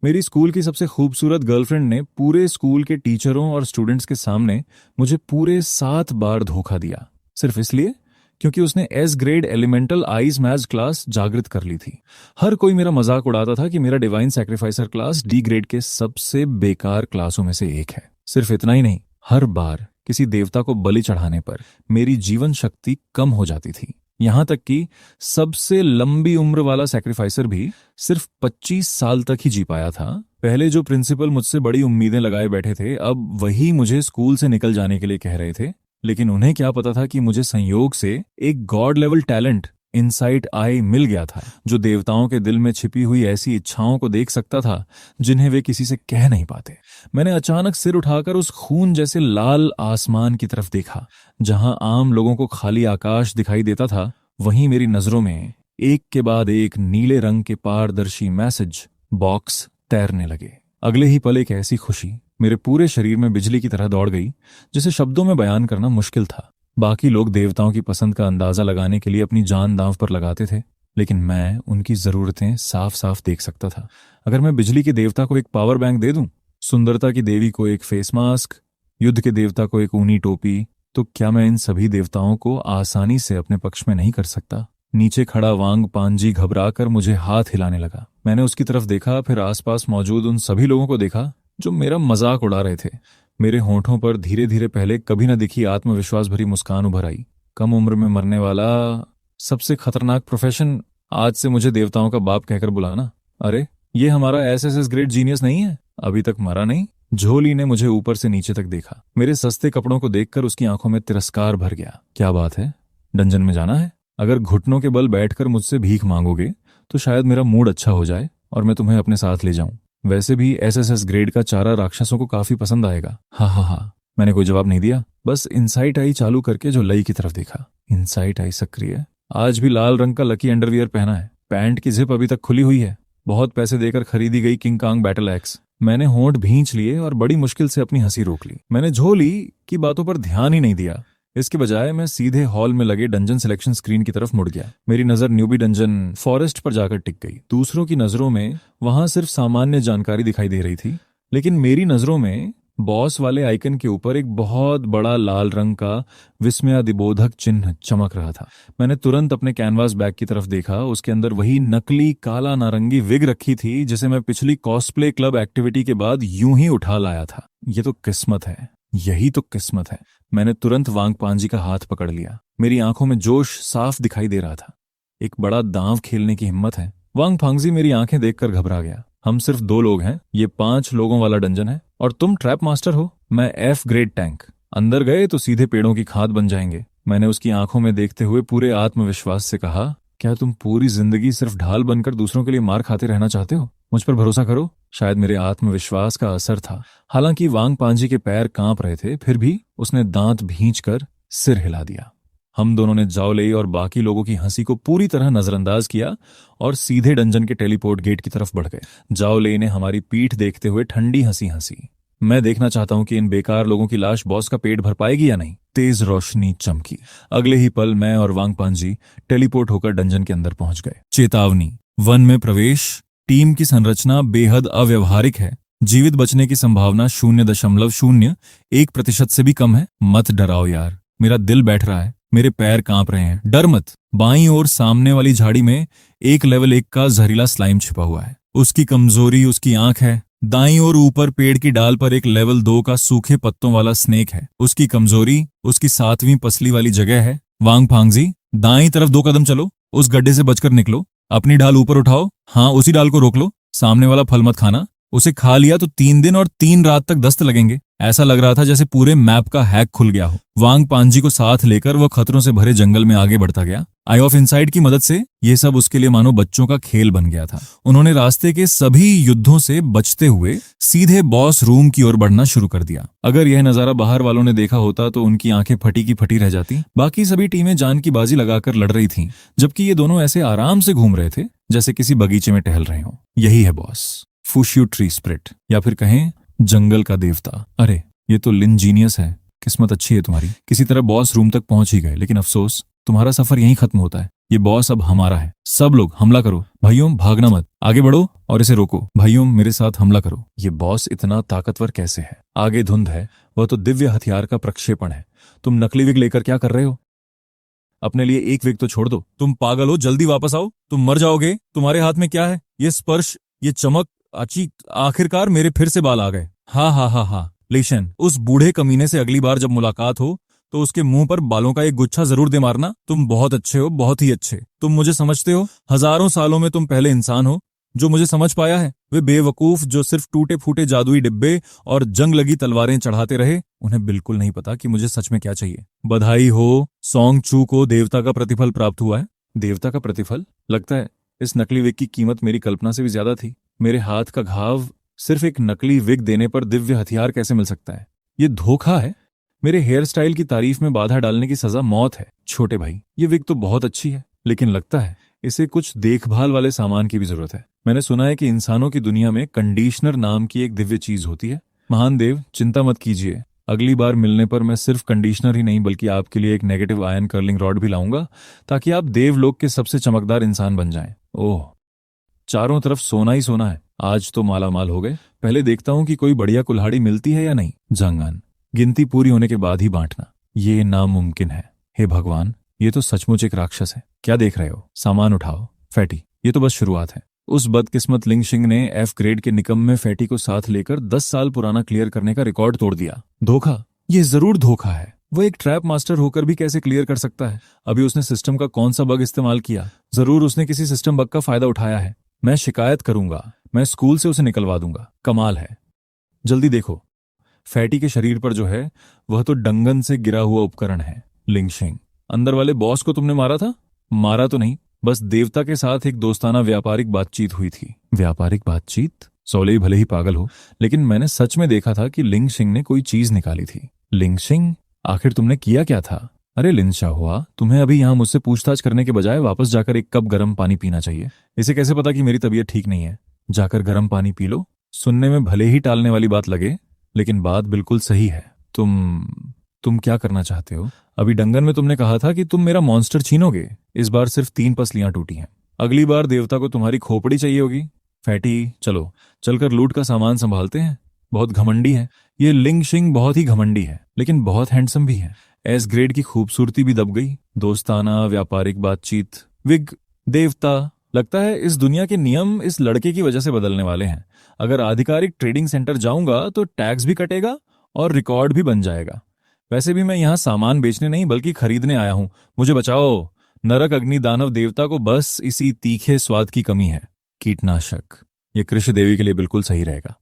मेरी स्कूल की सबसे खूबसूरत गर्लफ्रेंड ने पूरे स्कूल के टीचरों और स्टूडेंट्स के सामने मुझे पूरे 7 बार धोखा दिया, सिर्फ इसलिए क्योंकि उसने S grade elemental eyes maths class जागृत कर ली थी। हर कोई मेरा मजाक उड़ाता था कि मेरा डिवाइन सैक्रिफाइसर क्लास डी ग्रेड के सबसे बेकार क्लासों में से एक है। सिर्फ इतना ही नहीं, हर बार किसी देवता को बलि चढ़ाने पर मेरी जीवन शक्ति कम हो जाती थी। यहां तक कि सबसे लंबी उम्र वाला सैक्रिफाइसर भी सिर्फ 25 साल तक ही जी पाया था। पहले जो प्रिंसिपल मुझसे बड़ी उम्मीदें लगाए बैठे थे, अब वही मुझे स्कूल से निकल जाने के लिए कह रहे थे। लेकिन उन्हें क्या पता था कि मुझे संयोग से एक गॉड लेवल टैलेंट, इनसाइट आई मिल गया था, जो देवताओं के दिल में छिपी हुई ऐसी इच्छाओं को देख सकता था जिन्हें वे किसी से कह नहीं पाते। मैंने अचानक सिर उठाकर उस खून जैसे लाल आसमान की तरफ देखा। जहां आम लोगों को खाली आकाश दिखाई देता था, वहीं मेरी नजरों में एक के बाद एक नीले रंग के पारदर्शी मैसेज बॉक्स तैरने लगे। अगले ही पल एक ऐसी खुशी मेरे पूरे शरीर में बिजली की तरह दौड़ गई जिसे शब्दों में बयान करना मुश्किल था। बाकी लोग देवताओं की पसंद का अंदाजा लगाने के लिए अपनी जान दांव पर लगाते थे, लेकिन मैं उनकी जरूरतें साफ साफ देख सकता था। अगर मैं बिजली के देवता को एक पावर बैंक दे दूं, सुंदरता की देवी को एक फेस मास्क, युद्ध के देवता को एक ऊनी टोपी, तो क्या मैं इन सभी देवताओं को आसानी से अपने पक्ष में नहीं कर सकता? नीचे खड़ा वांग पांजी घबराकर मुझे हाथ हिलाने लगा। मैंने उसकी तरफ देखा, फिर आसपास मौजूद उन सभी लोगों को देखा जो मेरा मजाक उड़ा रहे थे। मेरे होंठों पर धीरे धीरे पहले कभी न दिखी आत्मविश्वास भरी मुस्कान उभर आई। कम उम्र में मरने वाला, सबसे खतरनाक प्रोफेशन, आज से मुझे देवताओं का बाप कहकर बुलाना। अरे, ये हमारा एसएसएस ग्रेड जीनियस नहीं है? अभी तक मरा नहीं? झोली ने मुझे ऊपर से नीचे तक देखा। मेरे सस्ते कपड़ों को देखकर उसकी आंखों में तिरस्कार भर गया। क्या बात है, डंजन में जाना है? अगर घुटनों के बल बैठकर मुझसे भीख मांगोगे तो शायद मेरा मूड अच्छा हो जाए और मैं तुम्हें अपने साथ ले जाऊं। वैसे भी एसएसएस ग्रेड का चारा राक्षसों को काफी पसंद आएगा। हा हा हा। मैंने कोई जवाब नहीं दिया, बस इनसाइट आई चालू करके जो लई की तरफ देखा। इनसाइट आई सक्रिय, आज भी लाल रंग का लकी अंडरवियर पहना है, पैंट की जिप अभी तक खुली हुई है, बहुत पैसे देकर खरीदी गई किंग कांग बैटल एक्स। मैंने होंठ भींच लिए और बड़ी मुश्किल से अपनी हंसी रोक ली। मैंने झोली की बातों पर ध्यान ही नहीं दिया। इसके बजाय मैं सीधे हॉल में लगे डंजन सिलेक्शन स्क्रीन की तरफ मुड़ गया। मेरी नजर न्यूबी डंजन फॉरेस्ट पर जाकर टिक गई। दूसरों की नजरों में वहां सिर्फ सामान्य जानकारी दिखाई दे रही थी, लेकिन मेरी नजरों में बॉस वाले आइकन के ऊपर एक बहुत बड़ा लाल रंग का विस्मयादिबोधक चिन्ह चमक रहा था। मैंने तुरंत अपने कैनवास बैग की तरफ देखा। उसके अंदर वही नकली काला नारंगी विग रखी थी जिसे मैं पिछली कॉस्प्ले क्लब एक्टिविटी के बाद यूं ही उठा लाया था। ये तो किस्मत है, यही तो किस्मत है। मैंने तुरंत वांग पांजी का हाथ पकड़ लिया। मेरी आंखों में जोश साफ दिखाई दे रहा था। एक बड़ा दांव खेलने की हिम्मत है। वांग फांगजी मेरी आंखें देखकर घबरा गया। हम सिर्फ 2 लोग हैं, ये 5 लोगों वाला डंजन है और तुम ट्रैप मास्टर हो। मैं एफ ग्रेड टैंक। अंदर गए तो सीधे पेड़ों की खाद बन जाएंगे। मैंने उसकी आंखों में देखते हुए पूरे आत्मविश्वास से कहा, क्या तुम पूरी जिंदगी सिर्फ ढाल बनकर दूसरों के लिए मार खाते रहना चाहते हो? मुझ पर भरोसा करो। शायद मेरे आत्मविश्वास का असर था। हालांकि वांग पांजी के पैर कांप रहे थे, फिर भी उसने दांत भींचकर सिर हिला दिया। हम दोनों ने जाओ ले और बाकी लोगों की हंसी को पूरी तरह नजरअंदाज किया और सीधे डंजन के टेलीपोर्ट गेट की तरफ बढ़ गए। जाओ ले ने हमारी पीठ देखते हुए ठंडी हंसी हंसी। मैं देखना चाहता हूं कि इन बेकार लोगों की लाश बॉस का पेट भर पाएगी या नहीं। तेज रोशनी चमकी। अगले ही पल मैं और वांग पांजी टेलीपोर्ट होकर डंजन के अंदर पहुंच गए। चेतावनी, वन में प्रवेश। टीम की संरचना बेहद अव्यवहारिक है। जीवित बचने की संभावना 0.01% से भी कम है। मत डराओ यार, मेरा दिल बैठ रहा है, मेरे पैर कांप रहे हैं। डर मत। बाईं ओर सामने वाली झाड़ी में एक लेवल 1 का जहरीला स्लाइम छिपा हुआ है। उसकी कमजोरी उसकी आंख है। दाईं ओर ऊपर पेड़ की डाल पर एक लेवल 2 का सूखे पत्तों वाला स्नेक है। उसकी कमजोरी उसकी 7वीं पसली वाली जगह है। वांग फांगजी, दाईं तरफ 2 कदम चलो, उस गड्ढे से बचकर निकलो। अपनी ढाल ऊपर उठाओ। हाँ, उसी डाल को रोक लो। सामने वाला फल मत खाना, उसे खा लिया तो 3 दिन और 3 रात तक दस्त लगेंगे। ऐसा लग रहा था जैसे पूरे मैप का हैक खुल गया हो। वांग पांजी को साथ लेकर वो खतरों से भरे जंगल में आगे बढ़ता गया। आई ऑफ इनसाइट की मदद से ये सब उसके लिए मानो बच्चों का खेल बन गया था। उन्होंने रास्ते के सभी युद्धों से बचते हुए सीधे बॉस रूम की ओर बढ़ना शुरू कर दिया। अगर यह नजारा बाहर वालों ने देखा होता तो उनकी आंखें फटी की फटी रह जाती। बाकी सभी टीमें जान की बाजी लगाकर लड़ रही थीं, जबकि ये दोनों ऐसे आराम से घूम रहे थे जैसे किसी बगीचे में टहल रहे हों। यही है बॉस, फुशियो ट्री स्पिरिट, या फिर कहें जंगल का देवता। अरे, ये तो लिन जीनियस है। किस्मत अच्छी है तुम्हारी, किसी तरह बॉस रूम तक पहुंच ही गए। लेकिन अफसोस, तुम्हारा सफर यहीं खत्म होता है। ये बॉस अब हमारा है। सब लोग हमला करो। भाइयों भागना मत, आगे बढ़ो और इसे रोको। भाइयों मेरे साथ हमला करो। ये बॉस इतना ताकतवर कैसे है? आगे धुंध है, वह तो दिव्य हथियार का प्रक्षेपण है। तुम नकली विग लेकर क्या कर रहे हो? अपने लिए एक विग तो छोड़ दो। तुम पागल हो, जल्दी वापस आओ, तुम मर जाओगे। तुम्हारे हाथ में क्या है? ये स्पर्श, ये चमक, अची आखिरकार मेरे फिर से बाल आ गए। हा हा हा हा। लिशन, उस बूढ़े कमीने से अगली बार जब मुलाकात हो तो उसके मुंह पर बालों का एक गुच्छा जरूर दे मारना। तुम बहुत अच्छे हो, बहुत ही अच्छे। तुम मुझे समझते हो? हजारों सालों में तुम पहले इंसान हो जो मुझे समझ पाया है। वे बेवकूफ जो सिर्फ टूटे फूटे जादुई डिब्बे और जंग लगी तलवारें चढ़ाते रहे, उन्हें बिल्कुल नहीं पता कि मुझे सच में क्या चाहिए। बधाई हो, सॉन्ग चू को देवता का प्रतिफल प्राप्त हुआ है। देवता का प्रतिफल? लगता है इस नकली विग की कीमत मेरी कल्पना से भी ज्यादा थी। मेरे हाथ का घाव सिर्फ एक नकली विग देने पर दिव्य हथियार कैसे मिल सकता है? ये धोखा है। मेरे हेयर स्टाइल की तारीफ में बाधा डालने की सजा मौत है। छोटे भाई, ये विग तो बहुत अच्छी है, लेकिन लगता है इसे कुछ देखभाल वाले सामान की भी जरूरत है। मैंने सुना है कि इंसानों की दुनिया में कंडीशनर नाम की एक दिव्य चीज होती है। महान देव, चिंता मत कीजिए, अगली बार मिलने पर मैं सिर्फ कंडीशनर ही नहीं बल्कि आपके लिए एक नेगेटिव आयन कर्लिंग रॉड भी लाऊंगा, ताकि आप देवलोक के सबसे चमकदार इंसान बन जाएं। ओह, चारों तरफ सोना ही सोना है। आज तो माला माल हो गए। पहले देखता हूं कि कोई बढ़िया कुल्हाड़ी मिलती है या नहीं। जंगन, गिनती पूरी होने के बाद ही बांटना। ये नामुमकिन है। हे भगवान, ये तो सचमुच एक राक्षस है। क्या देख रहे हो? सामान उठाओ। फैटी, ये तो बस शुरुआत है। उस बदकिस्मत लिंगशिंग ने एफ ग्रेड के निकम्मे फैटी को साथ लेकर 10 साल पुराना क्लियर करने का रिकॉर्ड तोड़ दिया। धोखा? ये जरूर धोखा है। वो एक ट्रैप मास्टर होकर भी कैसे क्लियर कर सकता है? अभी उसने सिस्टम का कौन सा बग इस्तेमाल किया? जरूर उसने किसी सिस्टम बग का फायदा उठाया है। मैं शिकायत करूंगा। मैं स्कूल से उसे निकलवा दूंगा। कमाल है। जल्दी देखो, फैटी के शरीर पर जो है वह तो डंगन से गिरा हुआ उपकरण है। लिंगशिंग, अंदर वाले बॉस को तुमने मारा था? मारा तो नहीं, बस देवता के साथ एक दोस्ताना व्यापारिक बातचीत हुई थी। व्यापारिक बातचीत? सोलेई भले ही पागल हो, लेकिन मैंने सच में देखा था कि लिंगशिंग ने कोई चीज निकाली थी। लिंगशिंग, आखिर तुमने किया क्या था? अरे लिंचा हुआ, तुम्हें अभी यहाँ मुझसे पूछताछ करने के बजाय वापस जाकर एक कप गर्म पानी पीना चाहिए। इसे कैसे पता कि मेरी तबीयत ठीक नहीं है? जाकर गर्म पानी पी लो। सुनने में भले ही टालने वाली बात लगे, लेकिन बात बिल्कुल सही है। तुम क्या करना चाहते हो? अभी डंगन में तुमने कहा था कि तुम मेरा मॉन्स्टर छीनोगे। इस बार सिर्फ 3 पसलियां टूटी हैं। अगली बार देवता को तुम्हारी खोपड़ी चाहिए होगी। फैटी, चलो चलकर लूट का सामान संभालते हैं। बहुत घमंडी है ये लिंगशिंग, बहुत ही घमंडी है, लेकिन बहुत हैंडसम भी है। एस ग्रेड की खूबसूरती भी दब गई। दोस्ताना व्यापारिक बातचीत, विग, देवता। लगता है इस दुनिया के नियम इस लड़के की वजह से बदलने वाले हैं। अगर आधिकारिक ट्रेडिंग सेंटर जाऊंगा तो टैक्स भी कटेगा और रिकॉर्ड भी बन जाएगा। वैसे भी मैं यहाँ सामान बेचने नहीं बल्कि खरीदने आया हूँ। मुझे बचाओ। नरक अग्नि दानव देवता को बस इसी तीखे स्वाद की कमी है। कीटनाशक, ये कृषि देवी के लिए बिल्कुल सही रहेगा।